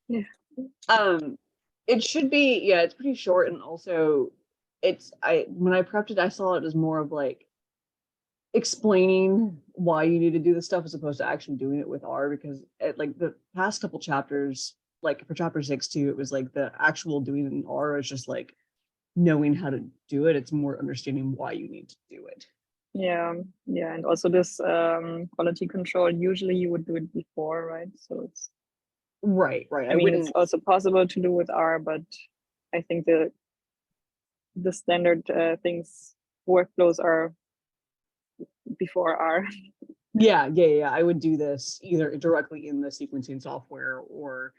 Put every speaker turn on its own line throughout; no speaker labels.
Yeah.
It should be, yeah, it's pretty short, and also when I prepped it, I saw it as more of like explaining why you need to do this stuff as opposed to actually doing it with R, because like the past couple chapters, like for chapter 6 too, it was like the actual doing it in R is just like knowing how to do it. It's more understanding why you need to do it.
Yeah, and also this quality control, usually you would do it before, right? So it's
right.
I mean, it's also possible to do with R, but I think the standard things, workflows are before R.
Yeah. I would do this either directly in the sequencing software or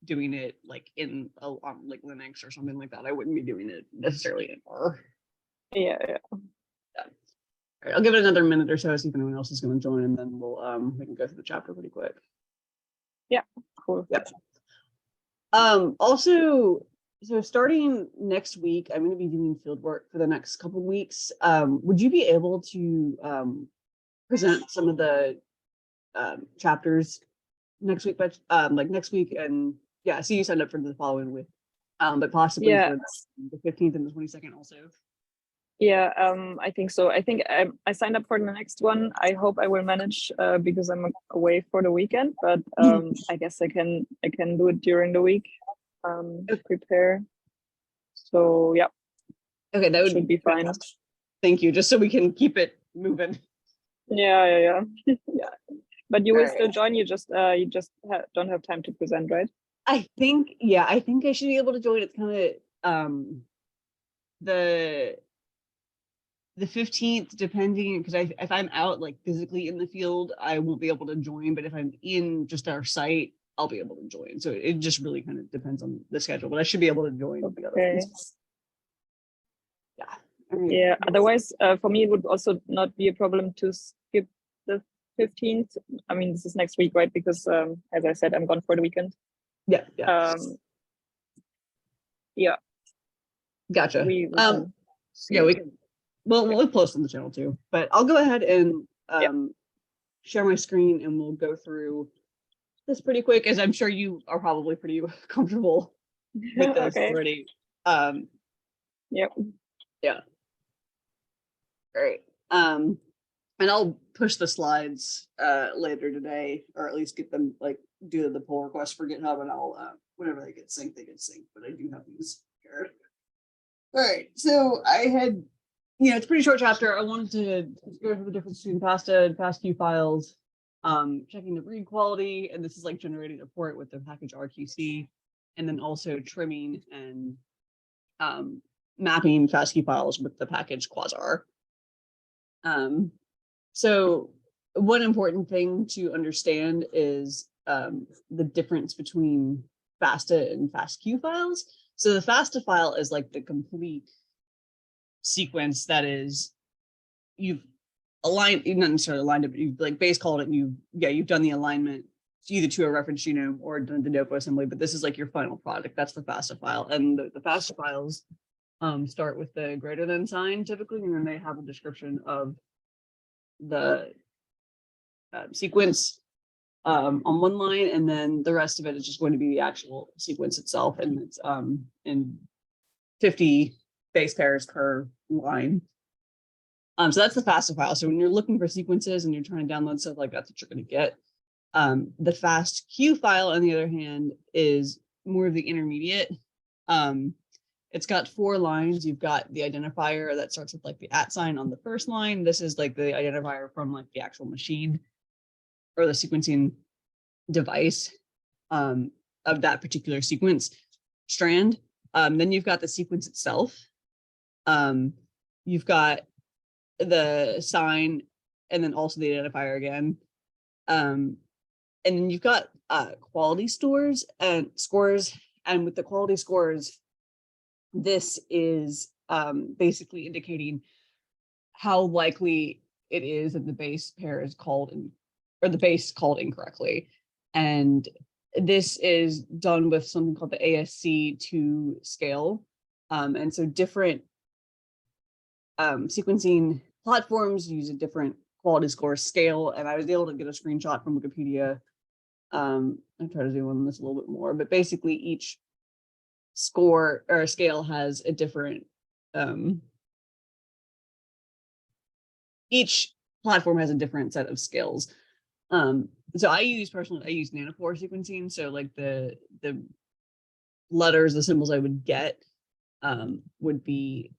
doing it like in like Linux or something like that. I wouldn't be doing it necessarily in R.
Yeah.
All right, I'll give it another minute or so, see if anyone else is going to join, and then we can go through the chapter pretty quick.
Yeah, cool.
Yep. Also, so starting next week, I'm going to be doing field work for the next couple of weeks. Would you be able to present some of the chapters next week? But like next week, and yeah, I see you signed up for the following week, but possibly for the 15th and the 22nd also.
Yeah, I think so. I think I signed up for the next one. I hope I will manage because I'm away for the weekend, but I guess I can do it during the week. Prepare. So yeah.
Okay, that
should be fine.
Thank you. Just so we can keep it moving.
Yeah. Yeah. But you will still join. You just don't have time to present, right?
I think I should be able to join. It's kind of the 15th, depending, because if I'm out like physically in the field, I won't be able to join. But if I'm in just our site, I'll be able to join. So it just really kind of depends on the schedule. But I should be able to join the other ones. Yeah.
Yeah. Otherwise, for me, it would also not be a problem to skip the 15th. I mean, this is next week, right? Because as I said, I'm gone for the weekend.
Yeah.
Yeah.
Gotcha.
We can
we can. Well, we'll post on the channel too. But I'll go ahead and share my screen, and we'll go through this pretty quick, as I'm sure you are probably pretty comfortable with this already.
Yep.
Yeah. Great. And I'll push the slides later today, or at least get them, like, do the pull request for GitHub, and I'll whenever they get synced, but I do have these here. All right, so I had, it's a pretty short chapter. I wanted to go through the difference between FASTA and FASTQ files, checking the read quality, and this is like generating a port with the package RQC, and then also trimming and mapping FASTQ files with the package Quasar. So one important thing to understand is the difference between FASTA and FASTQ files. So the FASTA file is like the complete sequence that is, you've aligned, not necessarily aligned it, but you've like base called it, and you've done the alignment either to a reference genome or done the de novo assembly, but this is like your final product. That's the FASTA file. And the FASTA files start with the greater than sign typically, and then they have a description of the sequence on one line, and then the rest of it is just going to be the actual sequence itself, and it's in 50 base pairs per line. So that's the FASTA file. So when you're looking for sequences and you're trying to download stuff like that, that's what you're going to get. The FASTQ file, on the other hand, is more of the intermediate. It's got 4 lines. You've got the identifier that starts with like the @ sign on the first line. This is like the identifier from like the actual machine or the sequencing device of that particular sequence strand. Then you've got the sequence itself. You've got the sign, and then also the identifier again. And then you've got quality scores, and with the quality scores, this is basically indicating how likely it is that the base pair is called or the base called incorrectly. And this is done with something called the ASC2 scale. And so different sequencing platforms use a different quality score scale. And I was able to get a screenshot from Wikipedia I'll try to zoom on this a little bit more, but basically each score or scale has a different, each platform has a different set of skills. So I use nanopore sequencing. So like the letters, the symbols I would get would be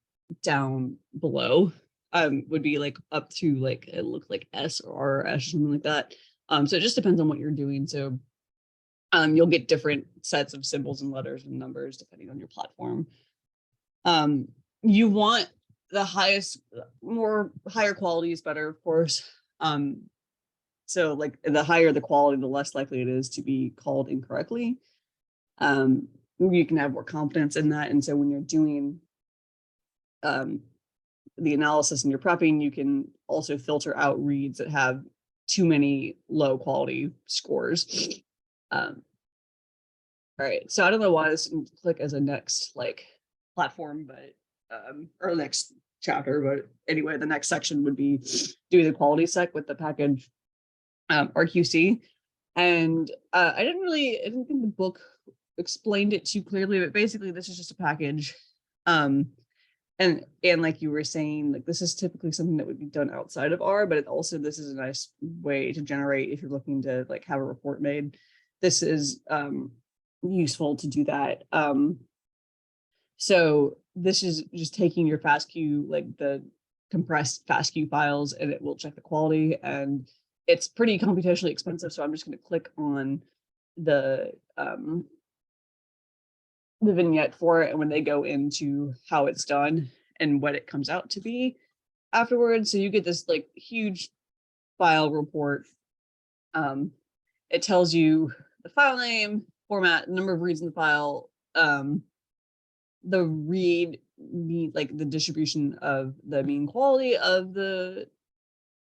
down below, would be like up to like, it looked like S or R or S or something like that. So it just depends on what you're doing. So you'll get different sets of symbols and letters and numbers depending on your platform. You want the higher quality is better, of course. So like the higher the quality, the less likely it is to be called incorrectly. You can have more confidence in that. And so when you're doing the analysis and you're prepping, you can also filter out reads that have too many low quality scores. All right, so I don't know why this didn't click as a next like platform, but or next chapter, but anyway, the next section would be do the quality sec with the package RQC. And I didn't think the book explained it too clearly, but basically this is just a package. And like you were saying, like this is typically something that would be done outside of R, but it also, this is a nice way to generate if you're looking to like have a report made. This is useful to do that. So this is just taking your FASTQ, like the compressed FASTQ files, and it will check the quality, and it's pretty computationally expensive. So I'm just going to click on the vignette for it, and when they go into how it's done and what it comes out to be afterwards. So you get this like huge file report. It tells you the file name, format, number of reads in the file, the read mean, like the distribution of the mean quality of the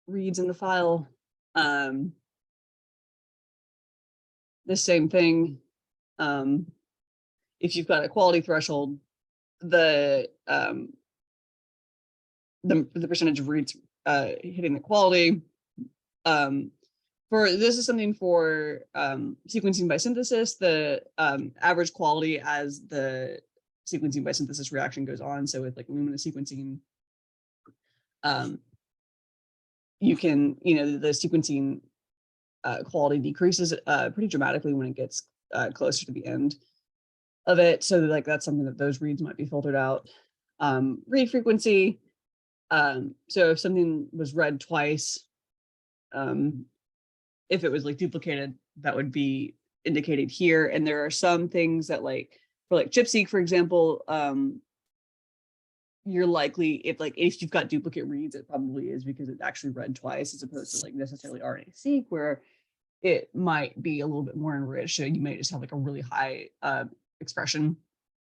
reads in the file. The same thing. If you've got a quality threshold, the percentage of reads hitting the quality. For this is something for sequencing by synthesis, the average quality as the sequencing by synthesis reaction goes on. So with like Illumina sequencing, you can, the sequencing quality decreases pretty dramatically when it gets closer to the end of it. So like that's something that those reads might be filtered out. Read frequency. So if something was read twice, if it was like duplicated, that would be indicated here. And there are some things that like, for like ChIP-seq, for example, you're likely, if you've got duplicate reads, it probably is because it actually read twice as opposed to like necessarily RNA-seq, where it might be a little bit more enriched. So you may just have like a really high expression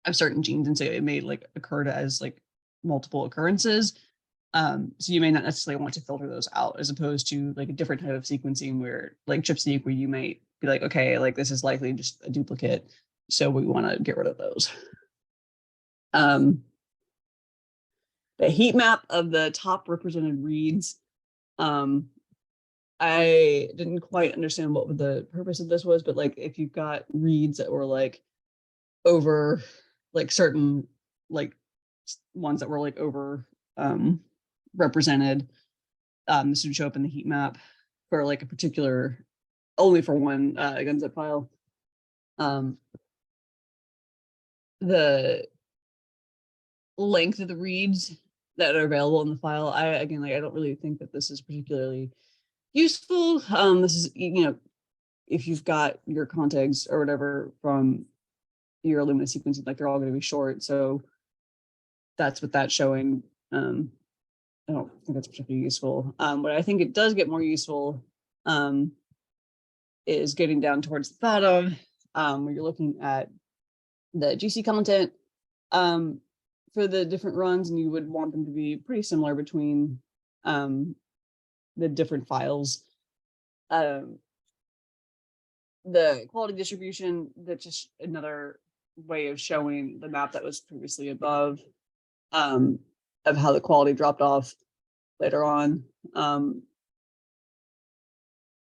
of certain genes, and so it may like occur as like multiple occurrences. So you may not necessarily want to filter those out, as opposed to like a different type of sequencing where like ChIP-seq, where you might be like, okay, like this is likely just a duplicate, so we want to get rid of those. The heat map of the top represented reads. I didn't quite understand what the purpose of this was, but like if you've got reads that were like over like certain like ones that were like over represented, this would show up in the heat map for like a particular, only for one gunzip file. The length of the reads that are available in the file, I don't really think that this is particularly useful. This is, if you've got your contigs or whatever from your Illumina sequencing, like they're all going to be short. So that's what that's showing. I don't think that's particularly useful. What I think it does get more useful is getting down towards the bottom, where you're looking at the GC content for the different runs, and you would want them to be pretty similar between the different files. The quality distribution, that's just another way of showing the map that was previously above, of how the quality dropped off later on.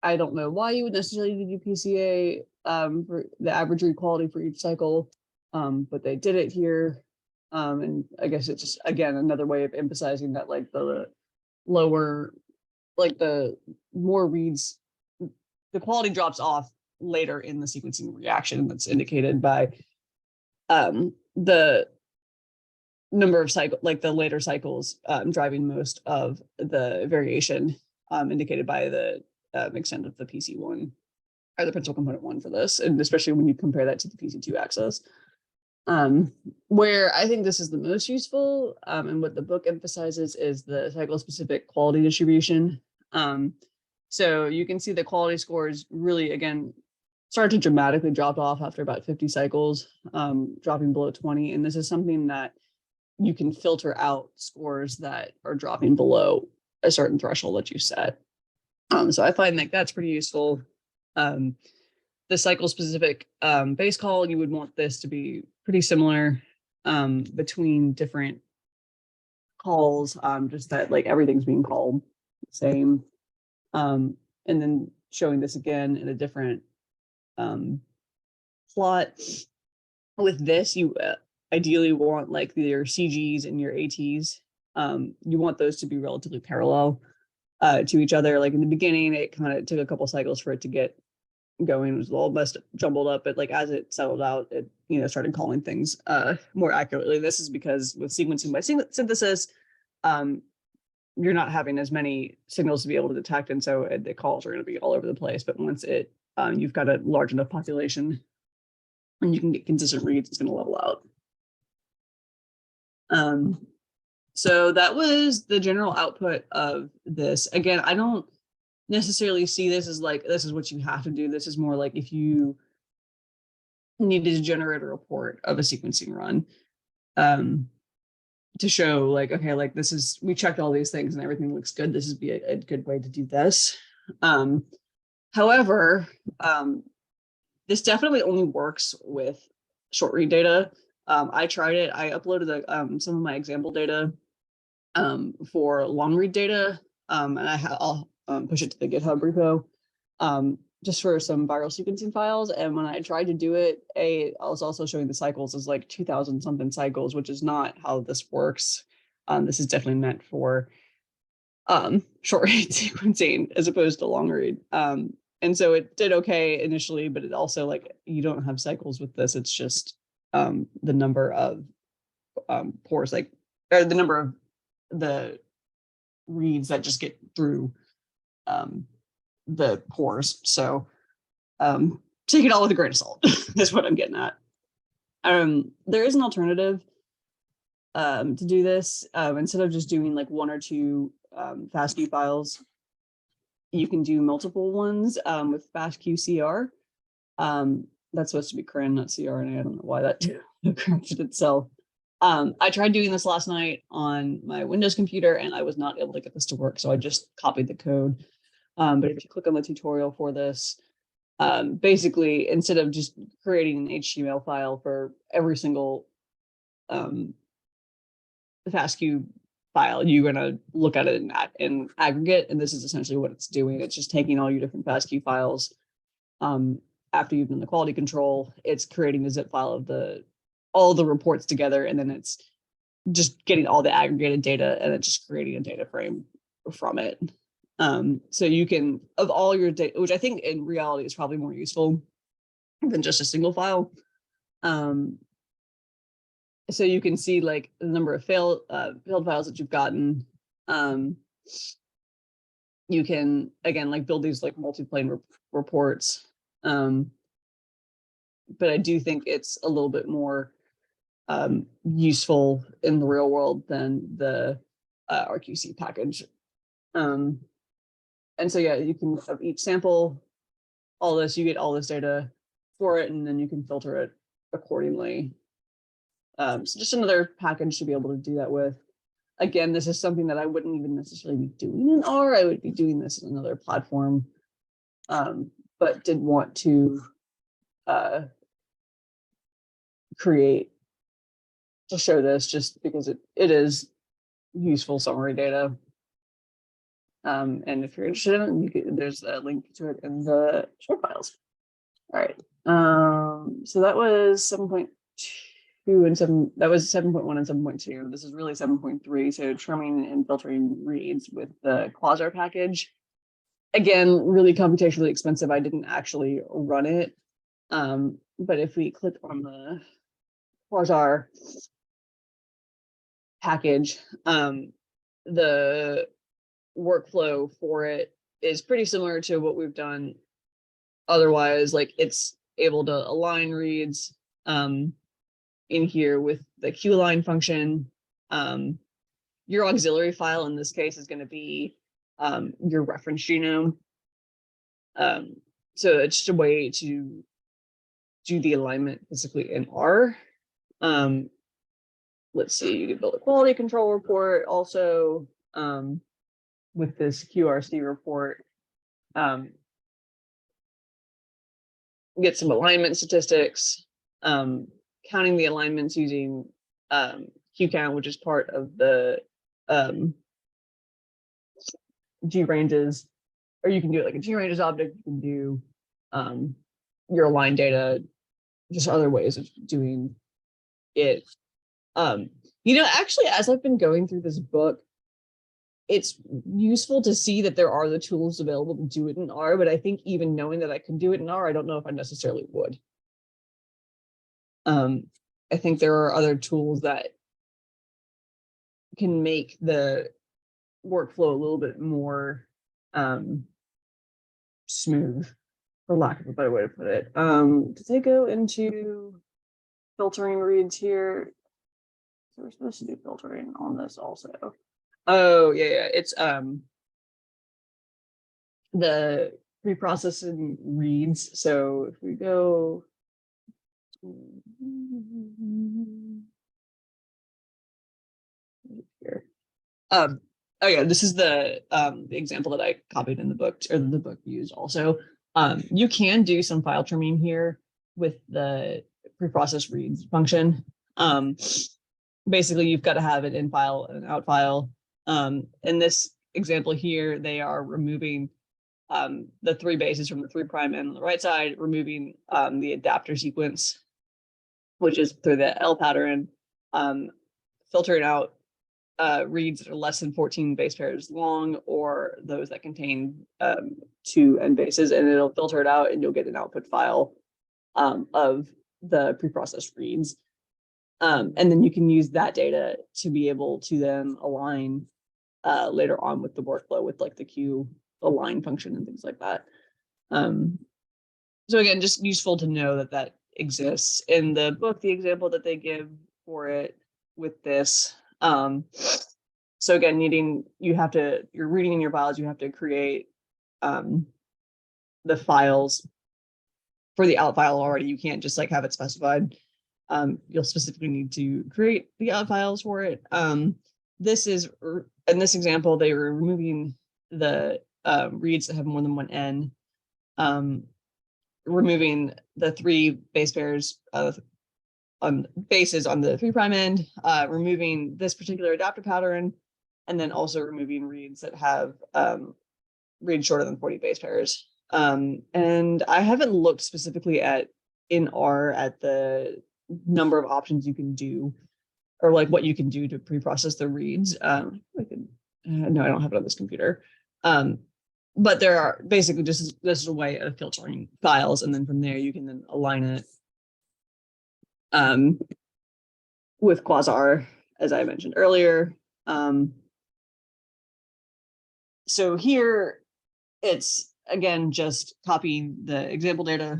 I don't know why you would necessarily do PCA for the average read quality for each cycle, but they did it here. And I guess it's just, again, another way of emphasizing that like the lower, like the more reads, the quality drops off later in the sequencing reaction. That's indicated by the number of cycle, like the later cycles driving most of the variation, indicated by the extent of the PC1 or the principal component 1 for this, and especially when you compare that to the PC2 axis. Where I think this is the most useful, and what the book emphasizes is the cycle-specific quality distribution. So you can see the quality scores really, again, start to dramatically drop off after about 50 cycles, dropping below 20. And this is something that you can filter out scores that are dropping below a certain threshold that you set. So I find that that's pretty useful. The cycle-specific base call, you would want this to be pretty similar between different calls, just that like everything's being called the same. And then showing this again in a different plot. With this, you ideally want like your CGs and your ATs. You want those to be relatively parallel to each other. Like in the beginning, it kind of took a couple cycles for it to get going. It was all messed jumbled up, but like as it settled out, it started calling things more accurately. This is because with sequencing by synthesis, you're not having as many signals to be able to detect, and so the calls are going to be all over the place. But once you've got a large enough population and you can get consistent reads, it's going to level out. So that was the general output of this. Again, I don't necessarily see this as like, this is what you have to do. This is more like if you needed to generate a report of a sequencing run to show like, okay, like this is, we checked all these things and everything looks good. This would be a good way to do this. However, this definitely only works with short read data. I tried it. I uploaded some of my example data for long read data, and I'll push it to the GitHub repo just for some viral sequencing files. And when I tried to do it, I was also showing the cycles as like 2,000 something cycles, which is not how this works. This is definitely meant for short read sequencing as opposed to long read. And so it did okay initially, but it also like you don't have cycles with this. It's just the number of pores, like, or the number of the reads that just get through the pores. So take it all with a grain of salt is what I'm getting at. There is an alternative to do this. Instead of just doing like one or two FASTQ files, you can do multiple ones with FASTQ CR. That's supposed to be CRN, not CRNA. I don't know why that corrected itself. I tried doing this last night on my Windows computer and I was not able to get this to work. So I just copied the code. But if you click on the tutorial for this, basically, instead of just creating an HTML file for every single FASTQ file, you're going to look at it in aggregate. And this is essentially what it's doing. It's just taking all your different FASTQ files. After you've done the quality control, it's creating a zip file of all the reports together, and then it's just getting all the aggregated data and then just creating a data frame from it. So you can, of all your data, which I think in reality is probably more useful than just a single file. So you can see like the number of failed files that you've gotten. You can, again, like build these like multi-plane reports. But I do think it's a little bit more useful in the real world than the RQC package. And so, yeah, you can have each sample, all this, you get all this data for it, and then you can filter it accordingly. So just another package to be able to do that with. Again, this is something that I wouldn't even necessarily be doing in R. I would be doing this in another platform, but did want to create to show this just because it is useful summary data. And if you're interested in it, there's a link to it in the short files. All right. So that was 7.2 and that was 7.1 and 7.2. This is really 7.3. So trimming and filtering reads with the Quasar package. Again, really computationally expensive. I didn't actually run it. But if we click on the Quasar package, the workflow for it is pretty similar to what we've done otherwise. Like it's able to align reads in here with the QAlign function. Your auxiliary file in this case is going to be your reference genome. So it's just a way to do the alignment physically in R. Let's see, you can build a quality control report also with this QRC report. Get some alignment statistics, counting the alignments using QCount, which is part of the GRanges, or you can do it like a GRanges object. You can do your aligned data, just other ways of doing it. Actually, as I've been going through this book, it's useful to see that there are the tools available to do it in R, but I think even knowing that I can do it in R, I don't know if I necessarily would. I think there are other tools that can make the workflow a little bit more smooth, for lack of a better way to put it. Did they go into filtering reads here? So we're supposed to do filtering on this also. Oh, yeah. It's the pre-processing reads. So if we go here. Oh yeah, this is the example that I copied in the book, or the book used also. You can do some file trimming here with the pre-process reads function. Basically, you've got to have an in file and an out file. In this example here, they are removing the 3 bases from the 3' end on the right side, removing the adapter sequence, which is through the L pattern, filtering out reads that are less than 14 base pairs long, or those that contain 2 end bases, and it'll filter it out, and you'll get an output file of the preprocessed reads. And then you can use that data to be able to then align later on with the workflow with like the Q align function and things like that. So again, just useful to know that that exists. In the book, the example that they give for it with this. So again, you're reading in your files, you have to create the files for the out file already. You can't just like have it specified. You'll specifically need to create the out files for it. This is, in this example, they were removing the reads that have more than one N, removing the 3 base pairs on bases on the 3' end, removing this particular adapter pattern, and then also removing reads that have reads shorter than 40 base pairs. And I haven't looked specifically in R at the number of options you can do, or like what you can do to pre-process the reads. No, I don't have it on this computer. But there are basically this is a way of filtering files, and then from there you can then align it with Quasar, as I mentioned earlier. So here it's again just copying the example data.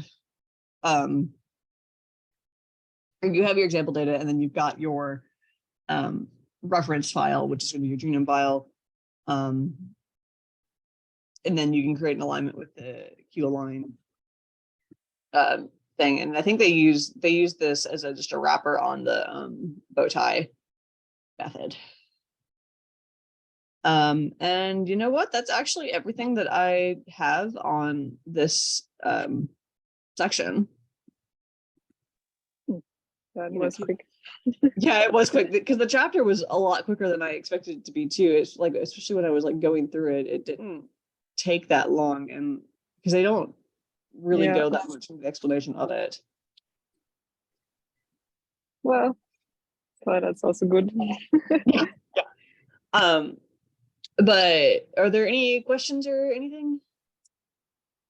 You have your example data, and then you've got your reference file, which is going to be your genome file. And then you can create an alignment with the QAlign thing. And I think they use this as just a wrapper on the bow tie method. And you know what? That's actually everything that I have on this section.
That
You know,
was quick.
yeah, it was quick because the chapter was a lot quicker than I expected it to be too. It's like, especially when I was like going through it, it didn't take that long, and because they don't really
Yeah.
go that much into the explanation of it.
Well, so that's also good.
Yeah. But are there any questions or anything?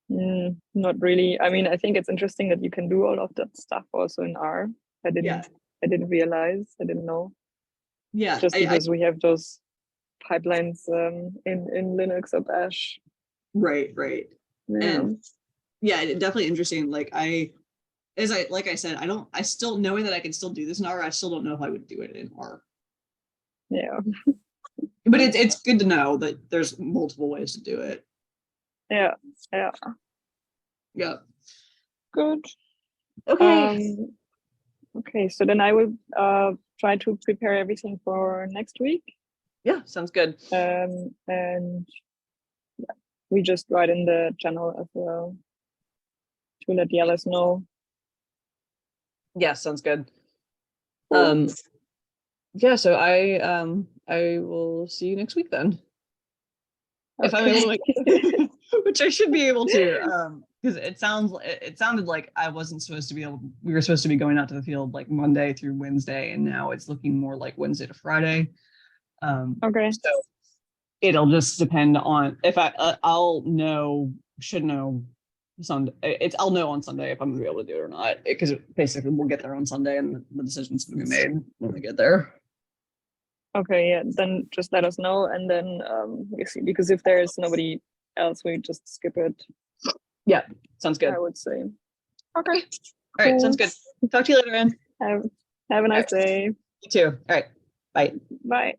Not really. I mean, I think it's interesting that you can do all of that stuff also in R. I didn't realize. I didn't know.
Yeah.
Just because we have those pipelines in Linux or Bash.
Right.
Yeah.
And yeah, definitely interesting. Like I said, I still, knowing that I can still do this in R, I still don't know if I would do it in R.
Yeah.
But it's good to know that there's multiple ways to do it.
Yeah.
Yeah.
Good.
Okay.
Okay, so then I will try to prepare everything for next week.
Yeah, sounds good.
And yeah, we just write in the channel as well to let the others know.
Yeah, sounds good.
Cool.
Yeah, so I will see you next week then. If I'm able to make it, which I should be able to, because it sounded like I wasn't supposed to be able, we were supposed to be going out to the field like Monday through Wednesday, and now it's looking more like Wednesday to Friday.
Okay.
So it'll just depend on if should know Sunday. I'll know on Sunday if I'm gonna be able to do it or not, because basically we'll get there on Sunday and the decision's gonna be made when we get there.
Okay, yeah, then just let us know, and then we see, because if there is nobody else, we just skip it.
Yeah, sounds good.
I would say.
Okay. All right, sounds good. Talk to you later, man.
Have a nice day.
You too. All right. Bye.
Bye.